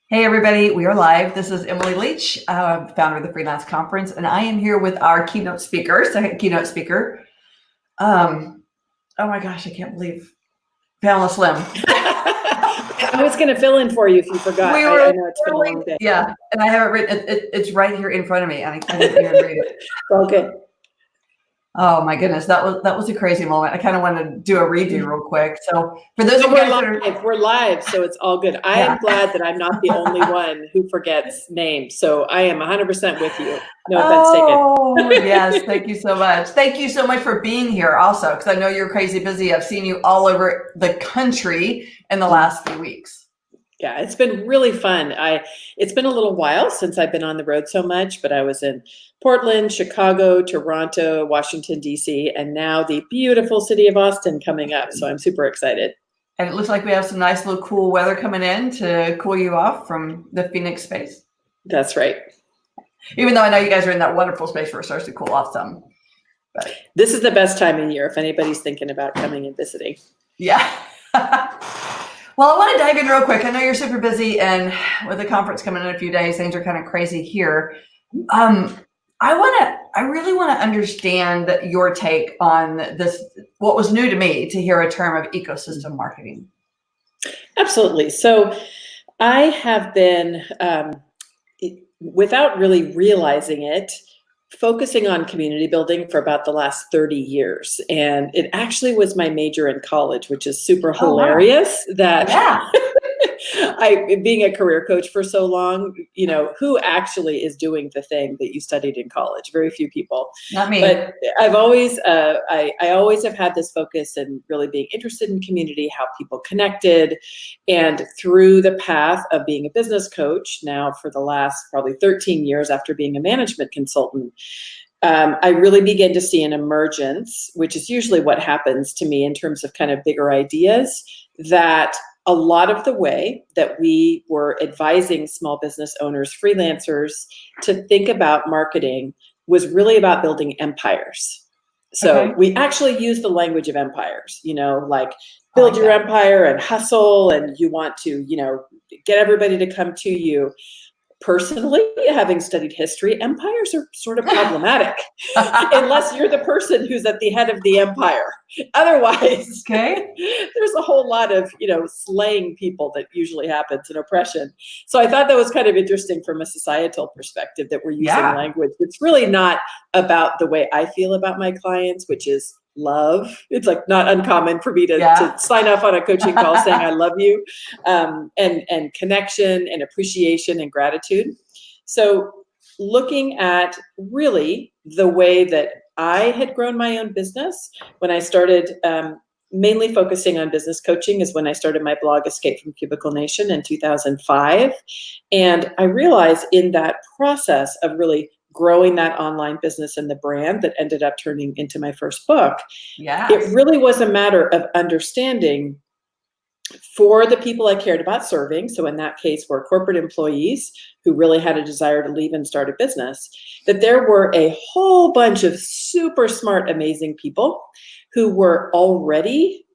Hey everybody, we are live. This is Emily Leach, founder of the Freelance Conference, and I am here with our keynote speaker, second keynote speaker. Oh my gosh, I can't believe Pamela Slim. I was going to fill in for you if you forgot. I know it's been a long day. Yeah, and I have it written. It's right here in front of me, and I didn't even read it. Okay. Oh my goodness, that was a crazy moment. I kind of wanted to do a redo real quick. So for those of you guys we're live, so it's all good. I am glad that I'm not the only one who forgets names. So I am 100% with you. No offense taken. Oh yes, thank you so much. Thank you so much for being here also, because I know you're crazy busy. I've seen you all over the country in the last few weeks. Yeah, it's been really fun. It's been a little while since I've been on the road so much, but I was in Portland, Chicago, Toronto, Washington, D.C., and now the beautiful city of Austin coming up. So I'm super excited. And it looks like we have some nice little cool weather coming in to cool you off from the Phoenix space. That's right. Even though I know you guys are in that wonderful space where it starts to cool off some. But this is the best time of year if anybody's thinking about coming and visiting. Yeah. Well, I want to dive in real quick. I know you're super busy, and with the conference coming in a few days, things are kind of crazy here. I really want to understand your take on this, what was new to me to hear a term of ecosystem marketing. Absolutely. So I have been, without really realizing it, focusing on community building for about the last 30 years. And it actually was my major in college, which is super hilarious. Wow. That yeah. being a career coach for so long, who actually is doing the thing that you studied in college? Very few people. Not me. But I've always, I always have had this focus in really being interested in community, how people connected. And through the path of being a business coach now for the last probably 13 years after being a management consultant, I really began to see an emergence, which is usually what happens to me in terms of kind of bigger ideas, that a lot of the way that we were advising small business owners, freelancers, to think about marketing was really about building empires. So we actually use the language of empires, like build your empire and hustle, and you want to, get everybody to come to you. Personally, having studied history, empires are sort of problematic unless you're the person who's at the head of the empire. Otherwise, there's a whole lot of, slaying people that usually happens in oppression. So I thought that was kind of interesting from a societal perspective that we're using language. It's really not about the way I feel about my clients, which is love. It's like not uncommon for me to sign off on a coaching call saying I love you, and connection and appreciation and gratitude. So looking at really the way that I had grown my own business when I started mainly focusing on business coaching is when I started my blog Escape from Cubicle Nation in 2005. And I realized in that process of really growing that online business and the brand that ended up turning into my first book, it really was a matter of understanding for the people I cared about serving, so in that case were corporate employees who really had a desire to leave and start a business, that there were a whole bunch of super smart, amazing people who were already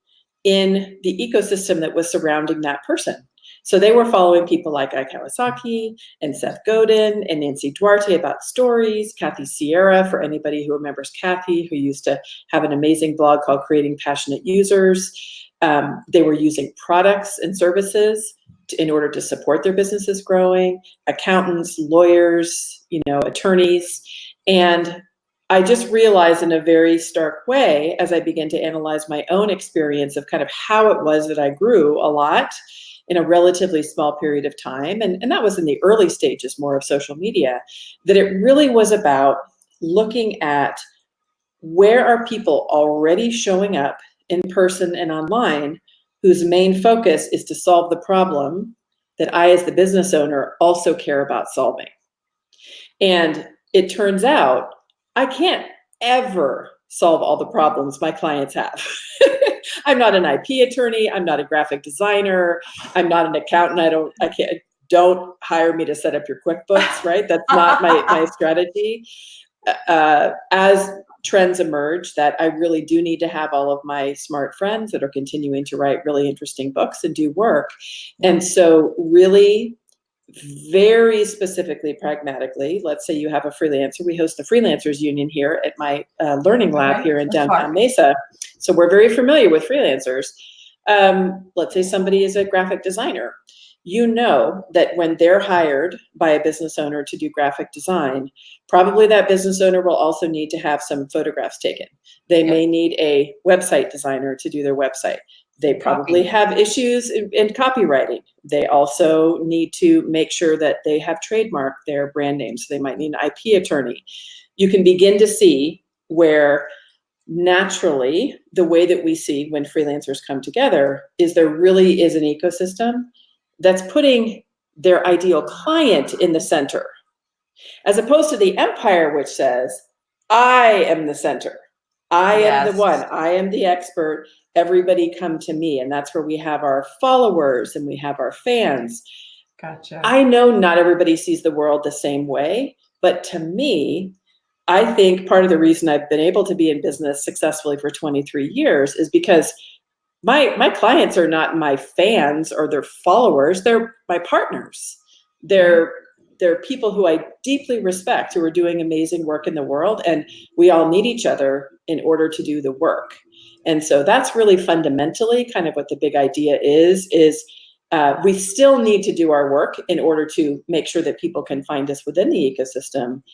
in the ecosystem that was surrounding that person. So they were following people like Ike Kawasaki and Seth Godin and Nancy Duarte about stories, Kathy Sierra, for anybody who remembers Kathy, who used to have an amazing blog called Creating Passionate Users. They were using products and services in order to support their businesses growing, accountants, lawyers, attorneys. And I just realized in a very stark way, as I began to analyze my own experience of kind of how it was that I grew a lot in a relatively small period of time, and that was in the early stages more of social media, that it really was about looking at where are people already showing up in person and online whose main focus is to solve the problem that I, as the business owner, also care about solving. And it turns out I can't ever solve all the problems my clients have. I'm not an IP attorney. I'm not a graphic designer. I'm not an accountant. Don't hire me to set up your QuickBooks, right? That's not my strategy. As trends emerge, that I really do need to have all of my smart friends that are continuing to write really interesting books and do work. And so really very specifically, pragmatically, let's say you have a freelancer. We host the Freelancers Union here at my learning lab here in downtown Mesa. So we're very familiar with freelancers. Let's say somebody is a graphic designer. You know that when they're hired by a business owner to do graphic design, probably that business owner will also need to have some photographs taken. They may need a website designer to do their website. They probably have issues in copywriting. They also need to make sure that they have trademarked their brand name. So they might need an IP attorney. You can begin to see where naturally the way that we see when freelancers come together is there really is an ecosystem that's putting their ideal client in the center, as opposed to the empire, which says, I am the center. I am the one. I am the expert. Everybody come to me. And that's where we have our followers and we have our fans. Gotcha. I know not everybody sees the world the same way, but to me, I think part of the reason I've been able to be in business successfully for 23 years is because my clients are not my fans or their followers. They're my partners. They're people who I deeply respect, who are doing amazing work in the world. And we all need each other in order to do the work. And so that's really fundamentally kind of what the big idea is we still need to do our work in order to make sure that people can find us within the ecosystem.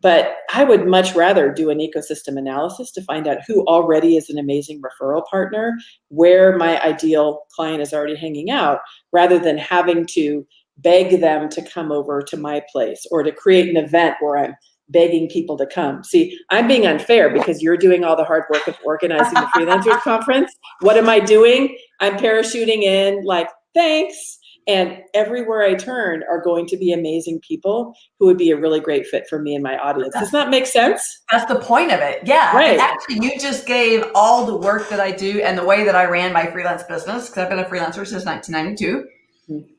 But I would much rather do an ecosystem analysis to find out who already is an amazing referral partner, where my ideal client is already hanging out, rather than having to beg them to come over to my place or to create an event where I'm begging people to come. See, I'm being unfair because you're doing all the hard work of organizing the Freelancers Conference. What am I doing? I'm parachuting in like, thanks. And everywhere I turn are going to be amazing people who would be a really great fit for me and my audience. Does that make sense? That's the point of it. Yeah. Right. And actually, you just gave all the work that I do and the way that I ran my freelance business, because I've been a freelancer since 1992.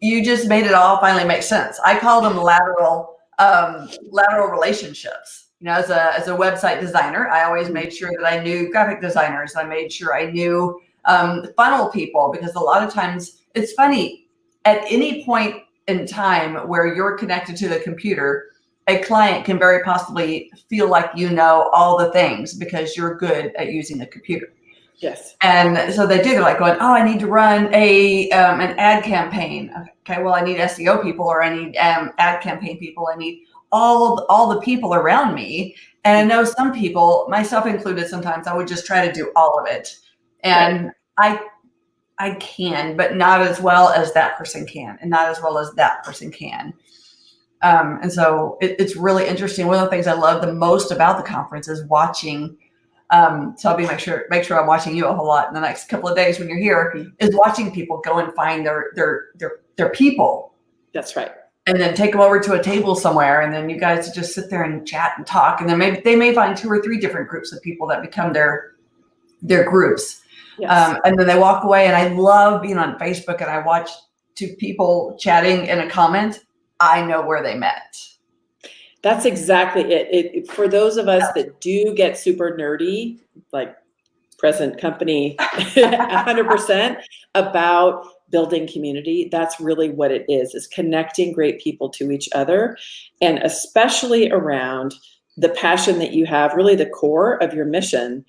You just made it all finally make sense. I call them lateral relationships. You know, as a website designer, I always made sure that I knew graphic designers. I made sure I knew funnel people, because a lot of times it's funny. At any point in time where you're connected to the computer, a client can very possibly feel like you know all the things because you're good at using the computer. Yes. And so they do. They're like going, oh, I need to run an ad campaign. Okay, well, I need SEO people, or I need ad campaign people. I need all the people around me. And I know some people, myself included, sometimes I would just try to do all of it. And I can, but not as well as that person can, and not as well as that person can. And so it's really interesting. One of the things I love the most about the conference is watching. So I'll make sure I'm watching you a whole lot in the next couple of days when you're here, is watching people go and find their people. That's right. And then take them over to a table somewhere, and then you guys just sit there and chat and talk. And then they may find 2 or 3 different groups of people that become their groups. Yes. And then they walk away. And I love being on Facebook, and I watch 2 people chatting in a comment. I know where they met. That's exactly it. For those of us that do get super nerdy, like present company, 100% about building community, that's really what it is connecting great people to each other, and especially around the passion that you have, really the core of your mission.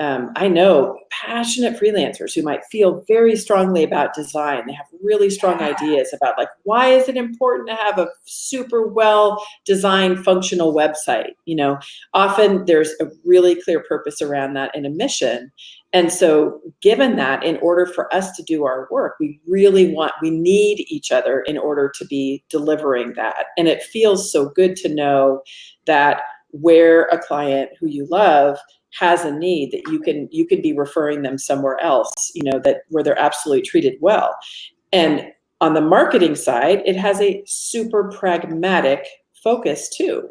I know passionate freelancers who might feel very strongly about design. They have really strong ideas about, like, why is it important to have a super well designed functional website? You know, often there's a really clear purpose around that and a mission. And so given that, in order for us to do our work, we need each other in order to be delivering that. And it feels so good to know that where a client who you love has a need, that you can be referring them somewhere else, you know, that where they're absolutely treated well. And on the marketing side, it has a super pragmatic focus too.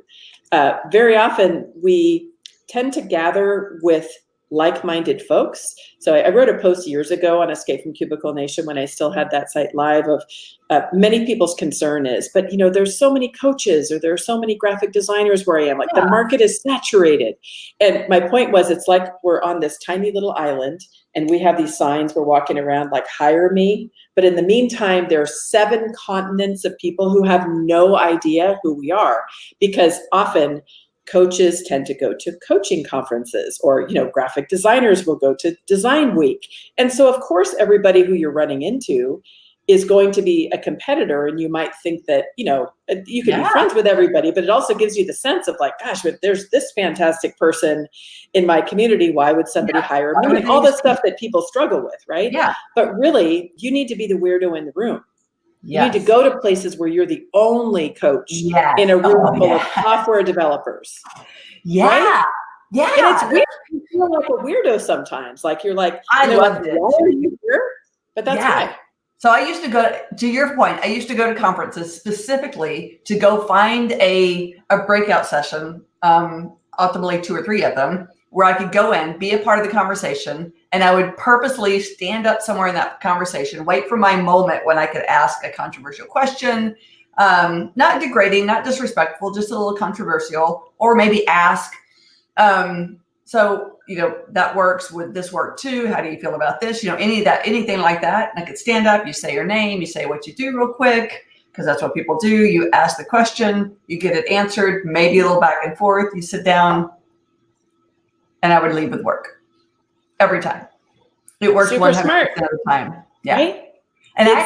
Very often we tend to gather with like-minded folks. So I wrote a post years ago on Escape from Cubicle Nation when I still had that site live of many people's concern is, but there's so many coaches or there are so many graphic designers where I am, like the market is saturated. And my point was, it's like we're on this tiny little island and we have these signs, we're walking around like, hire me. But in the meantime, there are 7 continents of people who have no idea who we are, because often coaches tend to go to coaching conferences, or, graphic designers will go to design week. And so of course, everybody who you're running into is going to be a competitor. And you might think that, you can be friends with everybody, but it also gives you the sense of like, gosh, but there's this fantastic person in my community. Why would somebody hire me? All the stuff that people struggle with, right? Yeah. But really, you need to be the weirdo in the room. Yes. You need to go to places where you're the only coach in a room full of software developers. Yeah. Right? Yeah. And it's weird. You feel like a weirdo sometimes. Like you're like, I love it. Why are you here? But that's why. So I used to go to your point, I used to go to conferences specifically to go find a breakout session, ultimately 2 or 3 of them, where I could go in, be a part of the conversation, and I would purposely stand up somewhere in that conversation, wait for my moment when I could ask a controversial question, not degrading, not disrespectful, just a little controversial, or maybe ask, so, that works. Would this work too? How do you feel about this? Anything like that. And I could stand up, you say your name, you say what you do real quick, because that's what people do. You ask the question, you get it answered, maybe a little back and forth, you sit down, and I would leave with work every time. It works 100% of the time. Yeah. Right? And I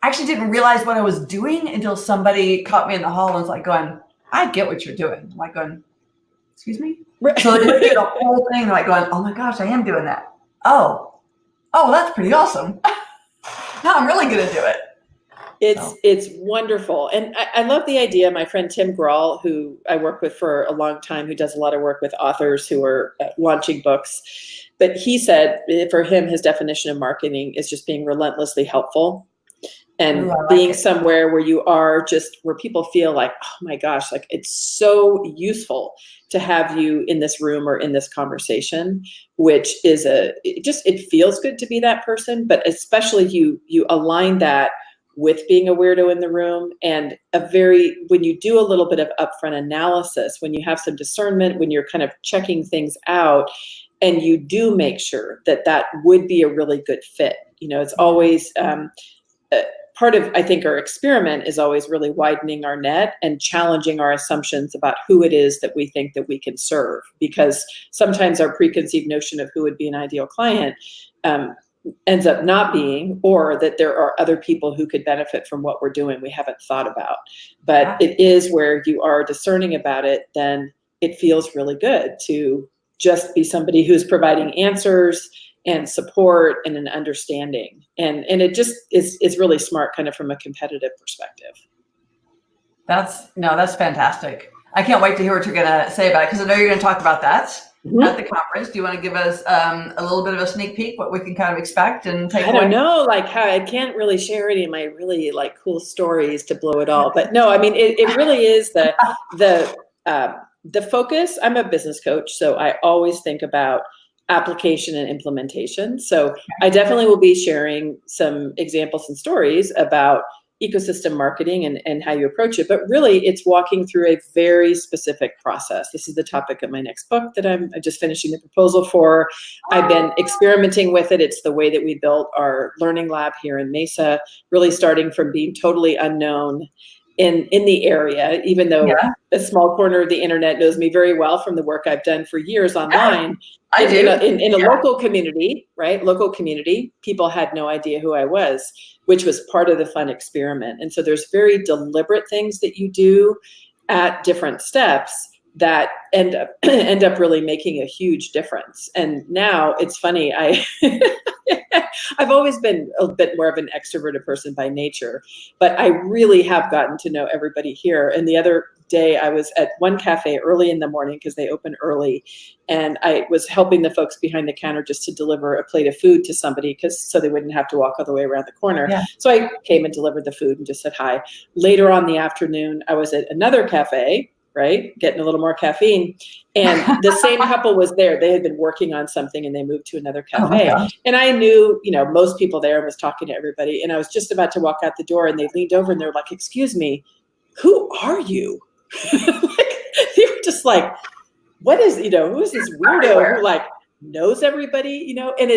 actually didn't realize what I was doing until somebody caught me in the hall and was like going, I get what you're doing. I'm like going, excuse me? So they did the whole thing, like going, oh my gosh, I am doing that. Oh, that's pretty awesome. Now I'm really going to do it. It's wonderful. And I love the idea. My friend Tim Grahl, who I work with for a long time, who does a lot of work with authors who are launching books. But he said for him, his definition of marketing is just being relentlessly helpful. And being somewhere where you are just where people feel like, oh my gosh, like it's so useful to have you in this room or in this conversation, which is it feels good to be that person, but especially you align that with being a weirdo in the room, and when you do a little bit of upfront analysis, when you have some discernment, when you're kind of checking things out, and you do make sure that would be a really good fit. It's always, part of, I think, our experiment is always really widening our net and challenging our assumptions about who it is that we think that we can serve, because sometimes our preconceived notion of who would be an ideal client ends up not being, or that there are other people who could benefit from what we're doing we haven't thought about. But it is where you are discerning about it, then it feels really good to just be somebody who's providing answers and support and an understanding. And it just is really smart kind of from a competitive perspective. That's fantastic. I can't wait to hear what you're going to say about it, because I know you're going to talk about that at the conference. Do you want to give us a little bit of a sneak peek, what we can kind of expect and take away? I don't know, like how I can't really share any of my really like cool stories to blow it all. But no, I mean, it really is the focus. I'm a business coach, so I always think about application and implementation. So I definitely will be sharing some examples and stories about ecosystem marketing and how you approach it. But really, it's walking through a very specific process. This is the topic of my next book that I'm just finishing the proposal for. I've been experimenting with it. It's the way that we built our learning lab here in Mesa, really starting from being totally unknown in the area, even though a small corner of the internet knows me very well from the work I've done for years online. I do. In a local community, right? Local community, people had no idea who I was, which was part of the fun experiment. And so there's very deliberate things that you do at different steps that end up really making a huge difference. And now it's funny, I've always been a bit more of an extroverted person by nature, but I really have gotten to know everybody here. And the other day I was at one cafe early in the morning because they open early, and I was helping the folks behind the counter just to deliver a plate of food to somebody so they wouldn't have to walk all the way around the corner. So I came and delivered the food and just said hi. Later on in the afternoon, I was at another cafe right? Getting a little more caffeine. And the same couple was there. They had been working on something and they moved to another Oh my cafe. gosh. And I knew, most people there, and was talking to everybody. And I was just about to walk out the door and they leaned over and they were like, "Excuse me, who are you?" Like, they were just like, what is, who is this weirdo who like knows everybody, and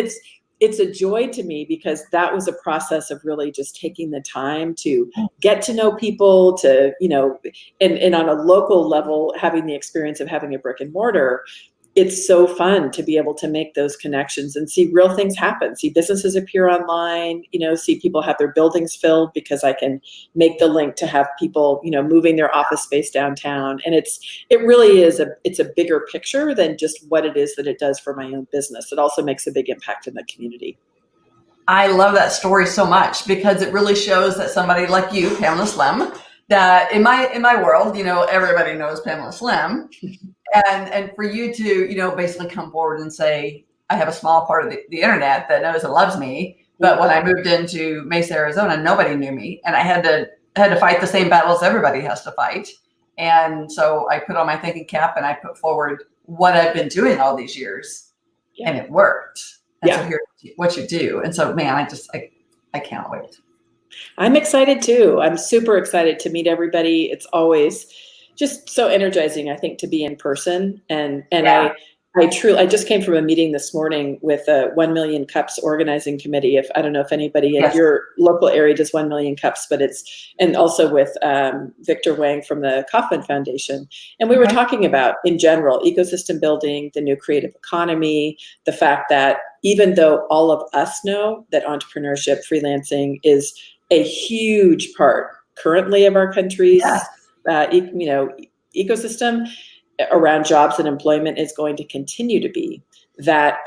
it's a joy to me because that was a process of really just taking the time to get to know people, to, and on a local level, having the experience of having a brick and mortar. It's so fun to be able to make those connections and see real things happen, see businesses appear online, see people have their buildings filled because I can make the link to have people, moving their office space downtown. And it really is it's a bigger picture than just what it is that it does for my own business. It also makes a big impact in the community. I love that story so much because it really shows that somebody like you, Pamela Slim, that in my world, everybody knows Pamela Slim. And for you to, basically come forward and say, I have a small part of the internet that knows and loves me. But when I moved into Mesa, Arizona, nobody knew me. And I had to fight the same battles everybody has to fight. And so I put on my thinking cap and I put forward what I've been doing all these years. Yeah. And it worked. And so here's what you do. And so, man, I can't wait. I'm excited too. I'm super excited to meet everybody. It's always just so energizing, I think, to be in person. And I just came from a meeting this morning with a 1 Million Cups organizing committee. I don't know if anybody in your local area does 1 Million Cups, but and also with Victor Wang from the Kauffman Foundation. And we were talking about, in general, ecosystem building, the new creative economy, the fact that even though all of us know that entrepreneurship, freelancing is a huge part currently of our country's ecosystem around jobs and employment is going to continue to be, that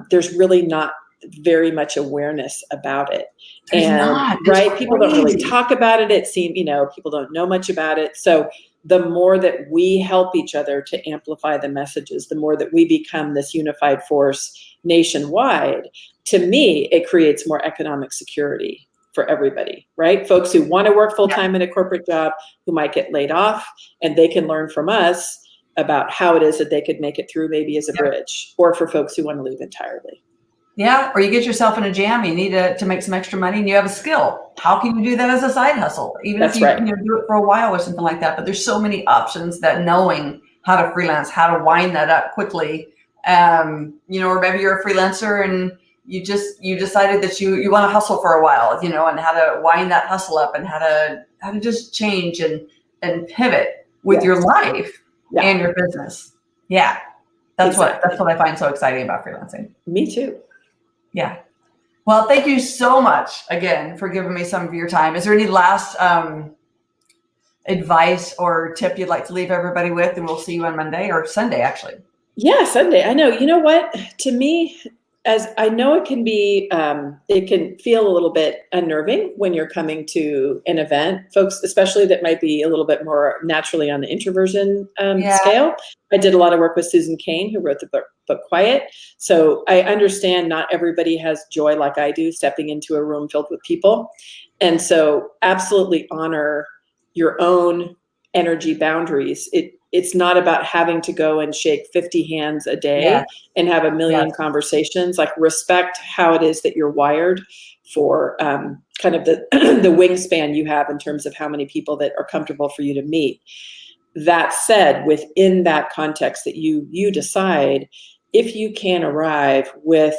there's really not very much awareness about it. People don't really talk about it. It seems, people don't know much about it. So the more that we help each other to amplify the messages, the more that we become this unified force nationwide, to me, it creates more economic security for everybody, right? Folks who want to work full-time in a corporate job, who might get laid off, and they can learn from us about how it is that they could make it through, maybe as a bridge, or for folks who want to leave entirely. Yeah, or you get yourself in a jam, you need to make some extra money and you have a skill. How can you do that as a side hustle? Even if you do it for a while or something like that. But there's so many options that knowing how to freelance, how to wind that up quickly, or maybe you're a freelancer and you decided that you want to hustle for a while, and how to wind that hustle up and how to just change and pivot with your life and your business. Yeah. That's what I find so exciting about freelancing. Me too. Yeah. Well, thank you so much again for giving me some of your time. Is there any last advice or tip you'd like to leave everybody with? And we'll see you on Monday or Sunday, actually. Yeah, Sunday. I know. You know what? To me, as I know, it can be, it can feel a little bit unnerving when you're coming to an event. Folks, especially that might be a little bit more naturally on the introversion scale. I did a lot of work with Susan Cain, who wrote the book Quiet. So I understand not everybody has joy like I do stepping into a room filled with people. And so absolutely honor your own energy boundaries. It's not about having to go and shake 50 hands a day and have a million conversations. Like, respect how it is that you're wired for kind of the wingspan you have in terms of how many people that are comfortable for you to meet. That said, within that context that you decide, if you can arrive with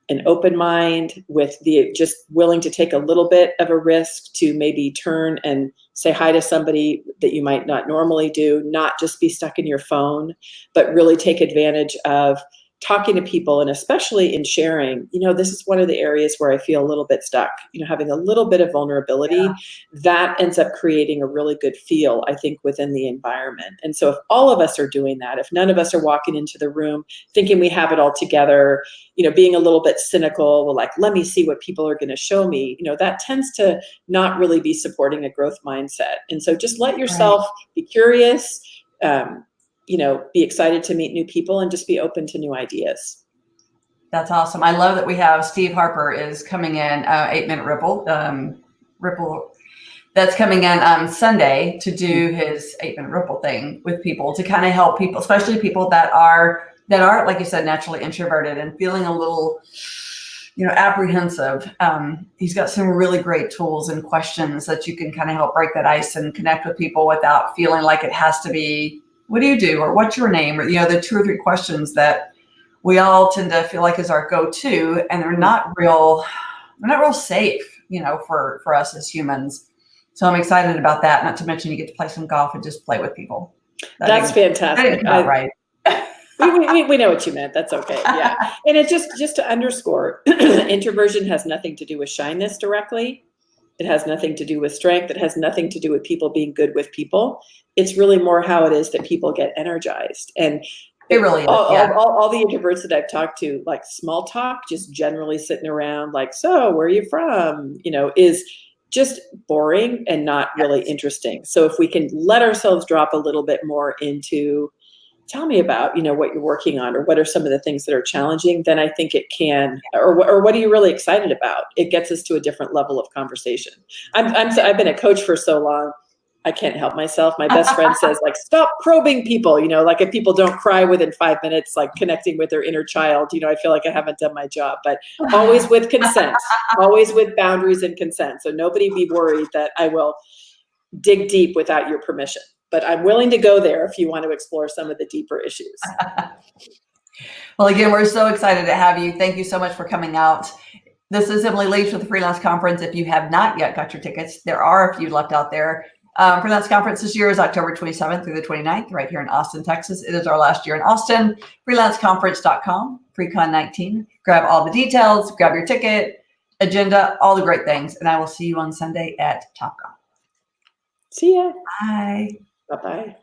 an open mind, with the just willing to take a little bit of a risk to maybe turn and say hi to somebody that you might not normally do, not just be stuck in your phone, but really take advantage of talking to people, and especially in sharing, this is one of the areas where I feel a little bit stuck, having a little bit of vulnerability, that ends up creating a really good feel, I think, within the environment. And so if all of us are doing that, if none of us are walking into the room thinking we have it all together, being a little bit cynical, well, like, let me see what people are going to show me, that tends to not really be supporting a growth mindset. And so just let yourself be curious, be excited to meet new people, and just be open to new ideas. That's awesome. I love that we have Steve Harper is coming in, 8 Minute Ripple. that's coming in on Sunday to do his 8-minute ripple thing with people to kind of help people, especially people that are, like you said, naturally introverted and feeling a little, apprehensive. He's got some really great tools and questions that you can kind of help break that ice and connect with people without feeling like it has to be, what do you do? Or what's your name? Or, the 2 or 3 questions that we all tend to feel like is our go-to, and they're not real safe, for us as humans. So I'm excited about that. Not to mention you get to play some golf and just play with people. That's fantastic. Right. we know what you meant. That's okay. Yeah. And it just to underscore, introversion has nothing to do with shyness directly. It has nothing to do with strength. It has nothing to do with people being good with people. It's really more how it is that people get energized. And it really is. All the introverts that I've talked to, like small talk, just generally sitting around like, so where are you from? Is just boring and not really interesting. So if we can let ourselves drop a little bit more into, tell me about, what you're working on, or what are some of the things that are challenging, then I think it can, or what are you really excited about? It gets us to a different level of conversation. I've been a coach for so long, I can't help myself. My best friend says, like, stop probing people, like if people don't cry within 5 minutes, like connecting with their inner child, I feel like I haven't done my job, but always with consent, always with boundaries and consent. So nobody be worried that I will dig deep without your permission. But I'm willing to go there if you want to explore some of the deeper issues. Well, again, we're so excited to have you. Thank you so much for coming out. This is Emily Leach with the Freelance Conference. If you have not yet got your tickets, there are a few left out there. Freelance Conference this year is October 27th through the 29th, right here in Austin, Texas. It is our last year in Austin. Freelanceconference.com, FreeCon19. Grab all the details, grab your ticket, agenda, all the great things. And I will see you on Sunday at Top Golf. See ya. Bye. Bye-bye.